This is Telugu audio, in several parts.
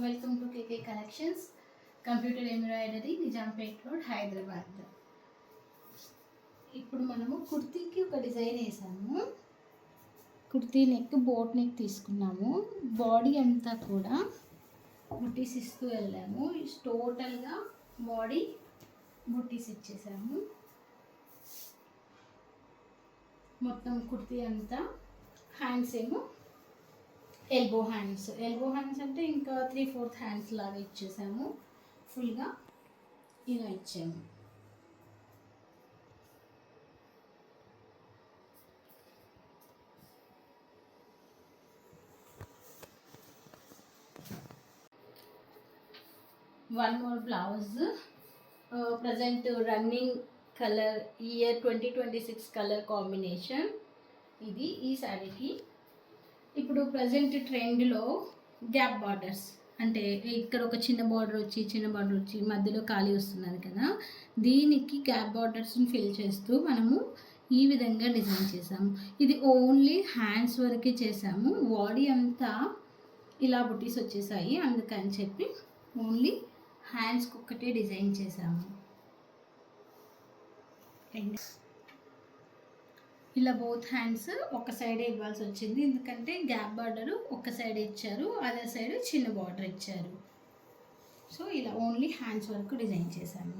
Welcome to KK collections, computer embroidery, Nizampet road, Hyderabad. ఇప్పుడు మనము కుర్తీకి ఒక డిజైన్ వేసాము. కుర్తీ నెక్ బోట్ నెక్ తీసుకున్నాము. బాడీ అంతా కూడా బుట్టీస్ ఇస్తూ వెళ్ళాము. టోటల్గా బాడీ బుట్టీస్ ఇచ్చేసాము. మొత్తం కుర్తీ అంతా హ్యాండ్స్ ఏమో ఎల్బో హ్యాండ్స్ అంటే ఇంకా 3/4 హ్యాండ్స్ లాగా ఇచ్చేసాము. ఫుల్గా ఇలా ఇచ్చాము. One more blouse, present running colour year 2026 colour combination ఇది. ఈ శారీకి ఇప్పుడు ప్రజెంట్ ట్రెండ్లో గ్యాప్ బార్డర్స్, అంటే ఇక్కడ ఒక చిన్న బార్డర్ వచ్చి మధ్యలో ఖాళీ వస్తున్నది కదా, దీనికి గ్యాప్ బార్డర్స్ని ఫిల్ చేస్తూ మనము ఈ విధంగా డిజైన్ చేసాము. ఇది ఓన్లీ హ్యాండ్స్ వరకే చేసాము. బాడీ అంతా ఇలా బుటీస్ వచ్చేసాయి, అందుకని చెప్పి ఓన్లీ హ్యాండ్స్కి ఒక్కటే డిజైన్ చేసాము. ఇలా బోత్ హ్యాండ్స్ ఒక సైడే ఇవ్వాల్సి వచ్చింది, ఎందుకంటే గ్యాప్ బార్డర్ ఒక సైడ్ ఇచ్చారు, అదే సైడ్ చిన్న బార్డర్ ఇచ్చారు. సో ఇలా ఓన్లీ హ్యాండ్స్ వరకు డిజైన్ చేశాను.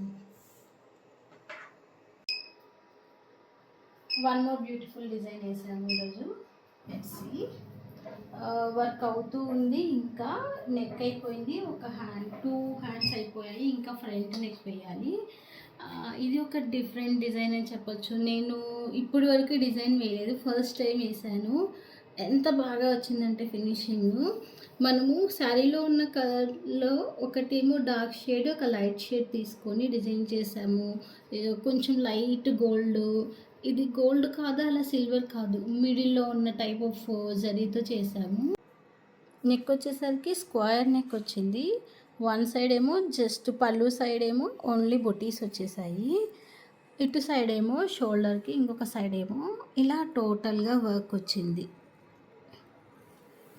వన్ మోర్ బ్యూటిఫుల్ డిజైన్ వేసాము ఈరోజు. వర్క్ అవుతూ ఉంది, ఇంకా నెక్ అయిపోయింది, ఒక హ్యాండ్ 2 హ్యాండ్స్ అయిపోయాయి, ఇంకా ఫ్రంట్ నెక్ వేయాలి. ఇది ఒక డిఫరెంట్ డిజైన్ అని చెప్పొచ్చు. నేను ఇప్పటి వరకు డిజైన్ వేయలేదు, ఫస్ట్ టైం వేసాను. ఎంత బాగా వచ్చిందంటే ఫినిషింగ్, మనము శారీలో ఉన్న కలర్లో ఒకటేమో డార్క్ షేడ్, ఒక లైట్ షేడ్ తీసుకొని డిజైన్ చేసాము. కొంచెం లైట్ గోల్డ్, ఇది గోల్డ్ కాదు అలా సిల్వర్ కాదు, మిడిల్లో ఉన్న టైప్ ఆఫ్ జరీతో చేసాము. నెక్ వచ్చేసరికి స్క్వేర్ నెక్ వచ్చింది. వన్ సైడ్ ఏమో జస్ట్ పళ్ళు సైడ్ ఏమో ఓన్లీ బొటీస్ వచ్చేసాయి, ఇటు సైడ్ ఏమో షోల్డర్కి, ఇంకొక సైడ్ ఏమో ఇలా టోటల్గా వర్క్ వచ్చింది.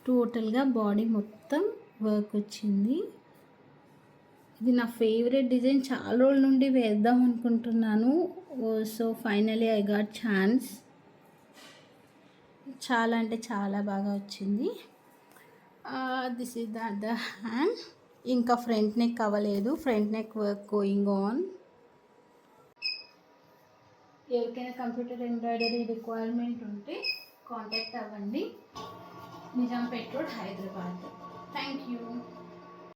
టోటల్గా బాడీ మొత్తం వర్క్ వచ్చింది. ఇది నా ఫేవరెట్ డిజైన్, చాలా రోజుల నుండి వేద్దాం అనుకుంటున్నాను. So finally I got chance. చాలా అంటే చాలా బాగా వచ్చింది. This is the other hand. ఇంకా ఫ్రంట్ నెక్ అవ్వలేదు, front neck work going on. ఎవరికైనా కంప్యూటర్ ఎంబ్రాయిడరీ రిక్వైర్మెంట్ ఉంటే కాంటాక్ట్ అవ్వండి. Nizampet road, Hyderabad. Thank you.